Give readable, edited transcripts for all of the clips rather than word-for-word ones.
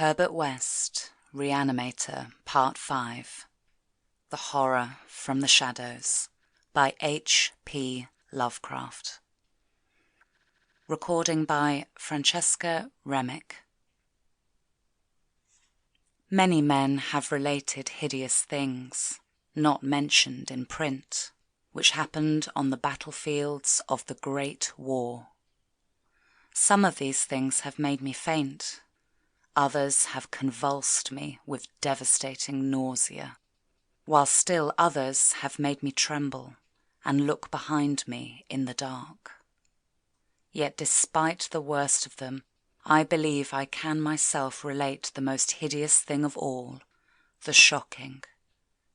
Herbert West, Reanimator, Part 5. The Horror from the Shadows, by H.P. Lovecraft. Recording by Francesca Remick. Many men have related hideous things, not mentioned in print, which happened on the battlefields of the Great War. Some of these things have made me faint. Others have convulsed me with devastating nausea, while still others have made me tremble and look behind me in the dark. Yet despite the worst of them, I believe I can myself relate the most hideous thing of all, the shocking,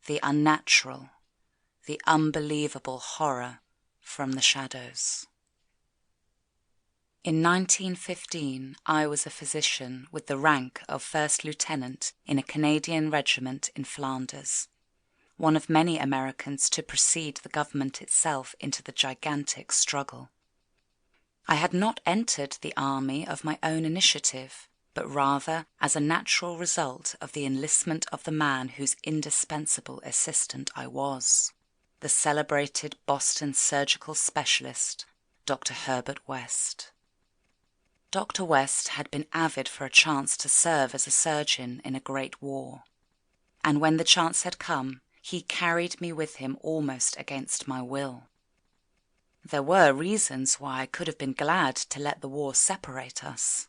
the unnatural, the unbelievable horror from the shadows. In 1915, I was a physician with the rank of first lieutenant in a Canadian regiment in Flanders, one of many Americans to precede the government itself into the gigantic struggle. I had not entered the army of my own initiative, but rather as a natural result of the enlistment of the man whose indispensable assistant I was, the celebrated Boston surgical specialist, Dr. Herbert West. Dr. West had been avid for a chance to serve as a surgeon in a great war, and when the chance had come, he carried me with him almost against my will. There were reasons why I could have been glad to let the war separate us,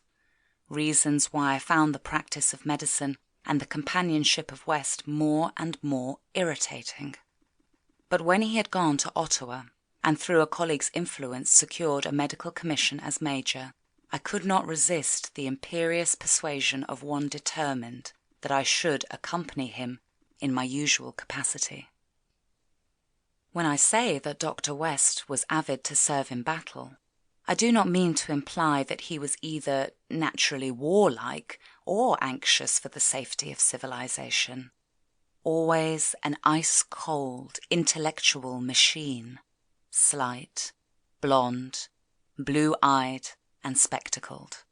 reasons why I found the practice of medicine and the companionship of West more and more irritating. But when he had gone to Ottawa, and through a colleague's influence secured a medical commission as major, I could not resist the imperious persuasion of one determined that I should accompany him in my usual capacity. When I say that Dr. West was avid to serve in battle, I do not mean to imply that he was either naturally warlike or anxious for the safety of civilization. Always an ice-cold, intellectual machine, slight, blonde, blue-eyed, and spectacled.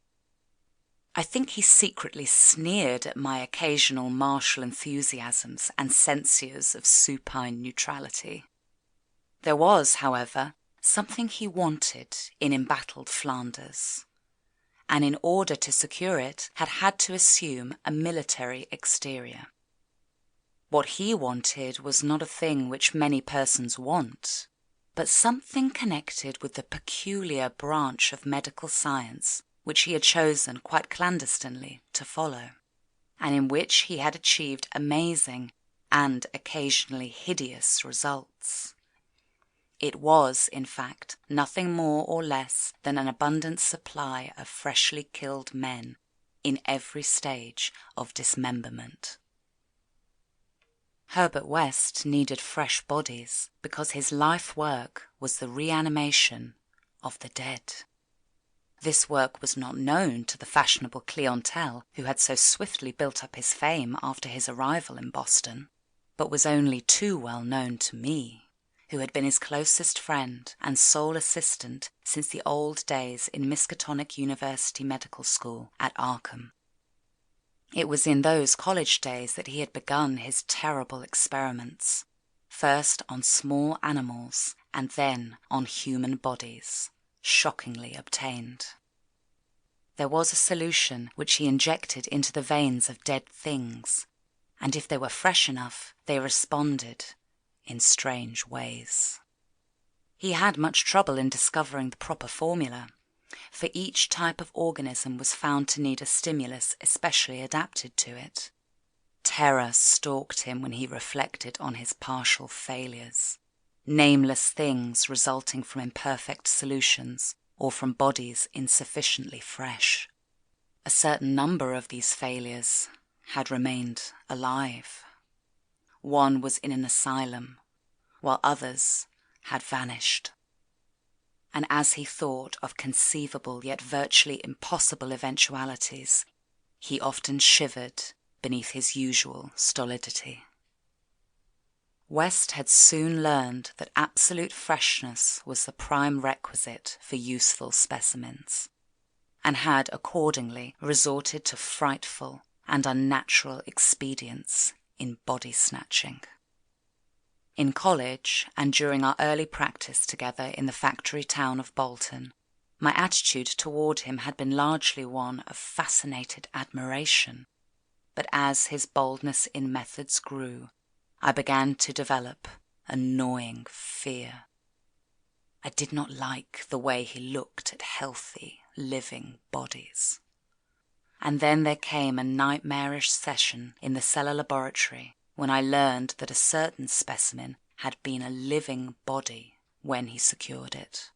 I think he secretly sneered at my occasional martial enthusiasms and censures of supine neutrality. There was, however, something he wanted in embattled Flanders, and in order to secure it had to assume a military exterior. What he wanted was not a thing which many persons want, but something connected with the peculiar branch of medical science which he had chosen quite clandestinely to follow, and in which he had achieved amazing and occasionally hideous results. It was, in fact, nothing more or less than an abundant supply of freshly killed men in every stage of dismemberment. Herbert West needed fresh bodies because his life work was the reanimation of the dead. This work was not known to the fashionable clientele who had so swiftly built up his fame after his arrival in Boston, but was only too well known to me, who had been his closest friend and sole assistant since the old days in Miskatonic University Medical School at Arkham. It was in those college days that he had begun his terrible experiments, first on small animals and then on human bodies, shockingly obtained. There was a solution which he injected into the veins of dead things, and if they were fresh enough, they responded in strange ways. He had much trouble in discovering the proper formula, for each type of organism was found to need a stimulus especially adapted to it. Terror stalked him when he reflected on his partial failures, nameless things resulting from imperfect solutions or from bodies insufficiently fresh. A certain number of these failures had remained alive. One was in an asylum, while others had vanished. And as he thought of conceivable yet virtually impossible eventualities, he often shivered beneath his usual stolidity. West had soon learned that absolute freshness was the prime requisite for useful specimens, and had accordingly resorted to frightful and unnatural expedients in body snatching. In college, and during our early practice together in the factory town of Bolton, my attitude toward him had been largely one of fascinated admiration. But as his boldness in methods grew, I began to develop a gnawing fear. I did not like the way he looked at healthy, living bodies. And then there came a nightmarish session in the cellar laboratory when I learned that a certain specimen had been a living body when he secured it.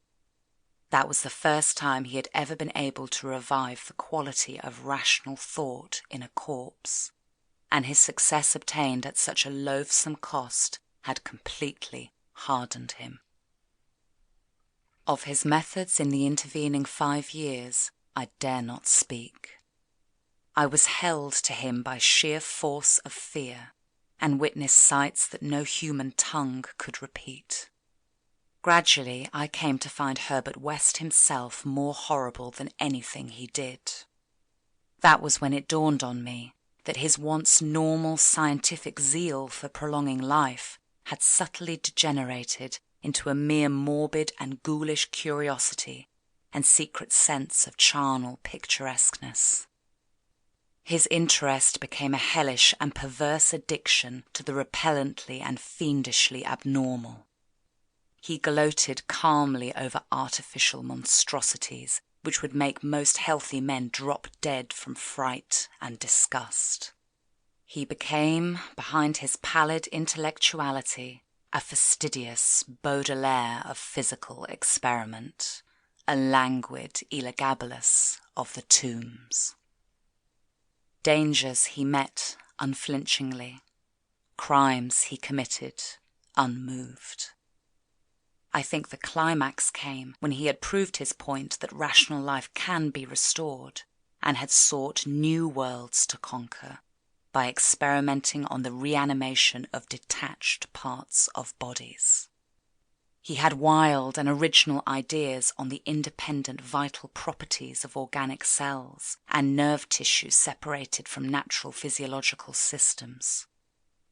That was the first time he had ever been able to revive the quality of rational thought in a corpse, and his success obtained at such a loathsome cost had completely hardened him. Of his methods in the intervening 5 years, I dare not speak. I was held to him by sheer force of fear, and witnessed sights that no human tongue could repeat. Gradually, I came to find Herbert West himself more horrible than anything he did. That was when it dawned on me that his once normal scientific zeal for prolonging life had subtly degenerated into a mere morbid and ghoulish curiosity and secret sense of charnel picturesqueness. His interest became a hellish and perverse addiction to the repellently and fiendishly abnormal. He gloated calmly over artificial monstrosities which would make most healthy men drop dead from fright and disgust. He became, behind his pallid intellectuality, a fastidious Baudelaire of physical experiment, a languid Elagabalus of the tombs. Dangers he met unflinchingly, crimes he committed unmoved. I think the climax came when he had proved his point that rational life can be restored and had sought new worlds to conquer by experimenting on the reanimation of detached parts of bodies. He had wild and original ideas on the independent vital properties of organic cells and nerve tissue separated from natural physiological systems,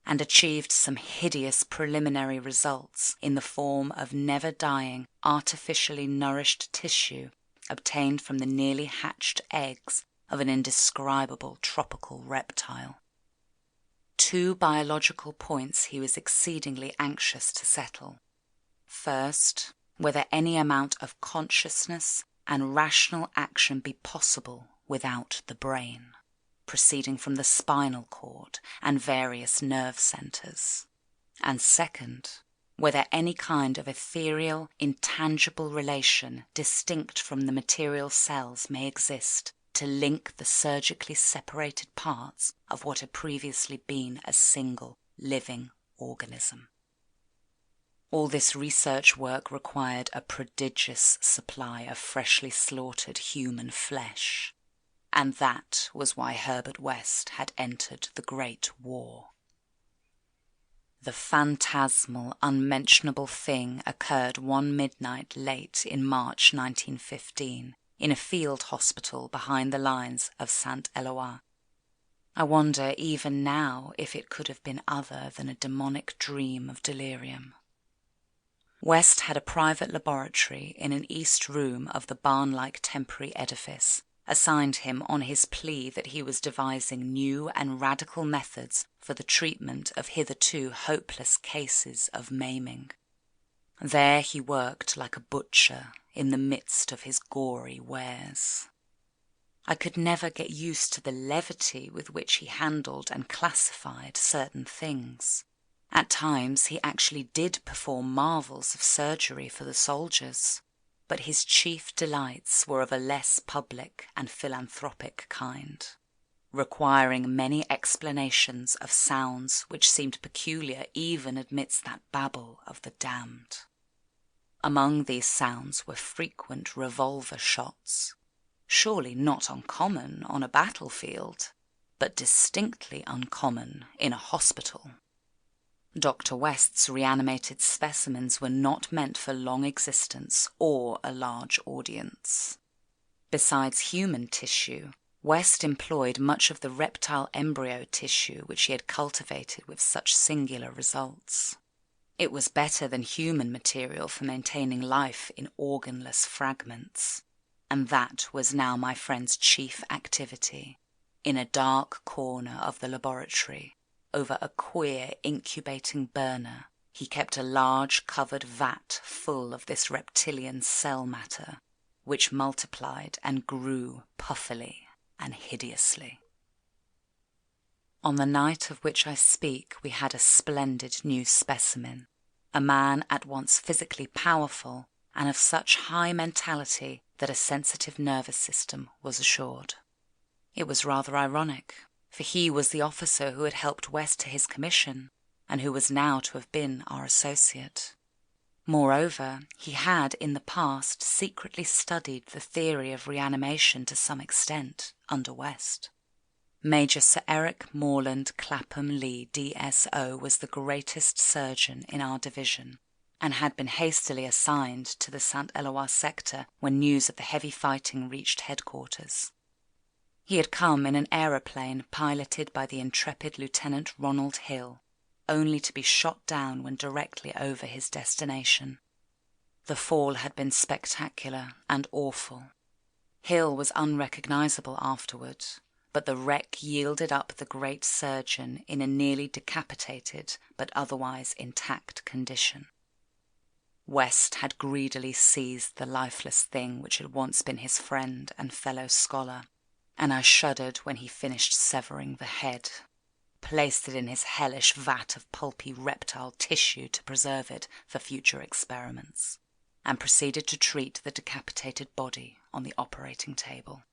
and achieved some hideous preliminary results in the form of never-dying, artificially nourished tissue obtained from the nearly hatched eggs of an indescribable tropical reptile. 2 biological points he was exceedingly anxious to settle. First, whether any amount of consciousness and rational action be possible without the brain, proceeding from the spinal cord and various nerve centers. And second, whether any kind of ethereal, intangible relation distinct from the material cells may exist to link the surgically separated parts of what had previously been a single living organism. All this research work required a prodigious supply of freshly slaughtered human flesh, and that was why Herbert West had entered the Great War. The phantasmal, unmentionable thing occurred one midnight late in March 1915 in a field hospital behind the lines of Saint-Éloi. I wonder even now if it could have been other than a demonic dream of delirium. West had a private laboratory in an east room of the barn-like temporary edifice, assigned him on his plea that he was devising new and radical methods for the treatment of hitherto hopeless cases of maiming. There he worked like a butcher in the midst of his gory wares. I could never get used to the levity with which he handled and classified certain things. At times he actually did perform marvels of surgery for the soldiers, but his chief delights were of a less public and philanthropic kind, requiring many explanations of sounds which seemed peculiar even amidst that babble of the damned. Among these sounds were frequent revolver shots, surely not uncommon on a battlefield, but distinctly uncommon in a hospital. Dr. West's reanimated specimens were not meant for long existence or a large audience. Besides human tissue, West employed much of the reptile embryo tissue which he had cultivated with such singular results. It was better than human material for maintaining life in organless fragments, and that was now my friend's chief activity. In a dark corner of the laboratory, over a queer incubating burner, he kept a large covered vat full of this reptilian cell matter, which multiplied and grew puffily and hideously. On the night of which I speak, we had a splendid new specimen, a man at once physically powerful and of such high mentality that a sensitive nervous system was assured. It was rather ironic, for he was the officer who had helped West to his commission, and who was now to have been our associate. Moreover, he had in the past secretly studied the theory of reanimation to some extent under West. Major Sir Eric Morland Clapham Lee, DSO, was the greatest surgeon in our division, and had been hastily assigned to the St. Eloi sector when news of the heavy fighting reached headquarters. He had come in an aeroplane piloted by the intrepid Lieutenant Ronald Hill, only to be shot down when directly over his destination. The fall had been spectacular and awful. Hill was unrecognizable afterward, but the wreck yielded up the great surgeon in a nearly decapitated but otherwise intact condition. West had greedily seized the lifeless thing which had once been his friend and fellow scholar, and I shuddered when he finished severing the head, placed it in his hellish vat of pulpy reptile tissue to preserve it for future experiments, and proceeded to treat the decapitated body on the operating table.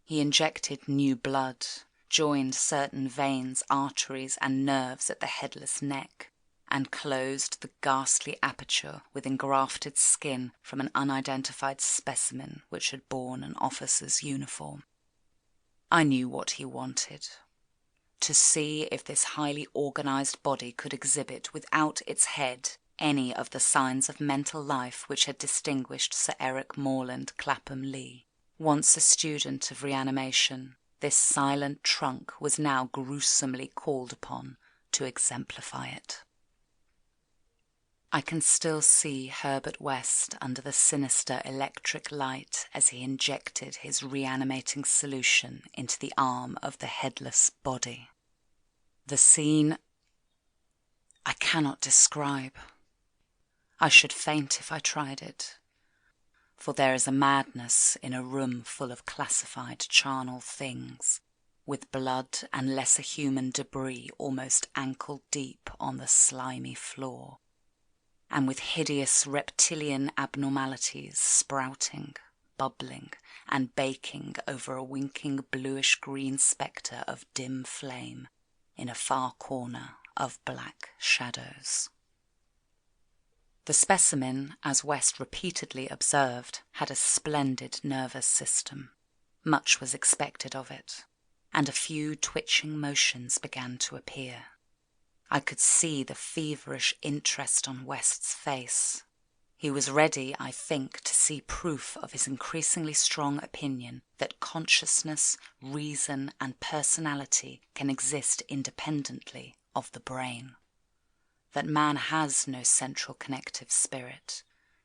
He injected new blood, joined certain veins, arteries, and nerves at the headless neck, and closed the ghastly aperture with engrafted skin from an unidentified specimen which had borne an officer's uniform. I knew what he wanted: to see if this highly organized body could exhibit without its head any of the signs of mental life which had distinguished Sir Eric Morland Clapham Lee. Once a student of reanimation, this silent trunk was now gruesomely called upon to exemplify it. I can still see Herbert West under the sinister electric light as he injected his reanimating solution into the arm of the headless body. The scene I cannot describe. I should faint if I tried it, for there is a madness in a room full of classified charnel things, with blood and lesser human debris almost ankle deep on the slimy floor, and with hideous reptilian abnormalities sprouting, bubbling, and baking over a winking bluish-green spectre of dim flame in a far corner of black shadows. The specimen, as West repeatedly observed, had a splendid nervous system. Much was expected of it, and a few twitching motions began to appear. I could see the feverish interest on West's face. He was ready, I think, to see proof of his increasingly strong opinion that consciousness, reason, and personality can exist independently of the brain. That man has no central connective spirit,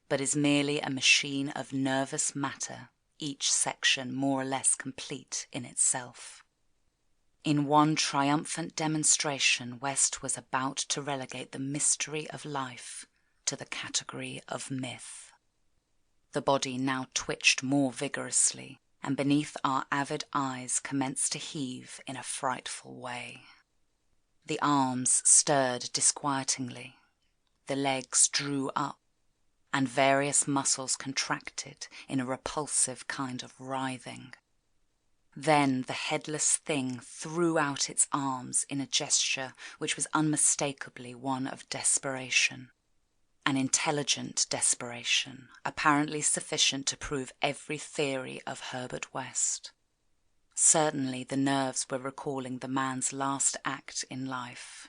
but is merely a machine of nervous matter, each section more or less complete in itself. In one triumphant demonstration, West was about to relegate the mystery of life to the category of myth. The body now twitched more vigorously, and beneath our avid eyes commenced to heave in a frightful way. The arms stirred disquietingly, the legs drew up, and various muscles contracted in a repulsive kind of writhing. Then the headless thing threw out its arms in a gesture which was unmistakably one of desperation, an intelligent desperation, apparently sufficient to prove every theory of Herbert West. Certainly the nerves were recalling the man's last act in life,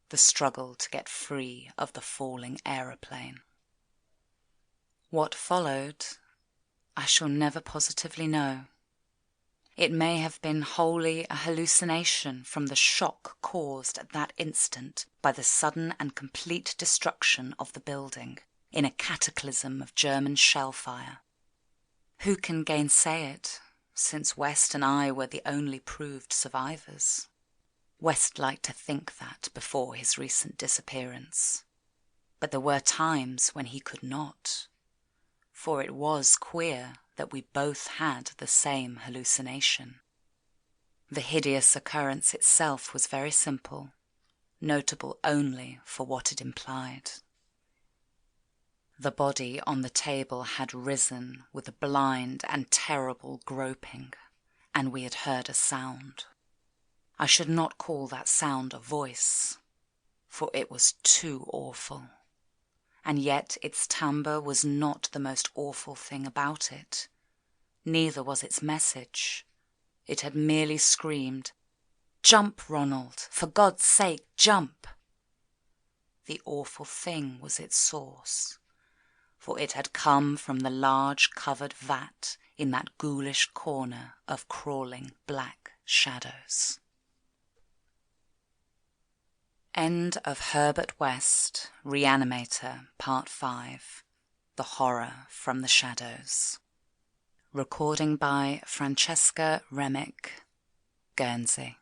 the struggle to get free of the falling aeroplane. What followed, I shall never positively know. It may have been wholly a hallucination from the shock caused at that instant by the sudden and complete destruction of the building in a cataclysm of German shell fire. Who can gainsay it, since West and I were the only proved survivors? West liked to think that before his recent disappearance. But there were times when he could not. For it was queer that we both had the same hallucination. The hideous occurrence itself was very simple, notable only for what it implied. The body on the table had risen with a blind and terrible groping, and we had heard a sound. I should not call that sound a voice, for it was too awful. And yet its timbre was not the most awful thing about it. Neither was its message. It had merely screamed, "Jump, Ronald! For God's sake, jump!" The awful thing was its source, for it had come from the large covered vat in that ghoulish corner of crawling black shadows. End of Herbert West, Reanimator, Part 5, The Horror from the Shadows. Recording by Francesca Remick, Guernsey.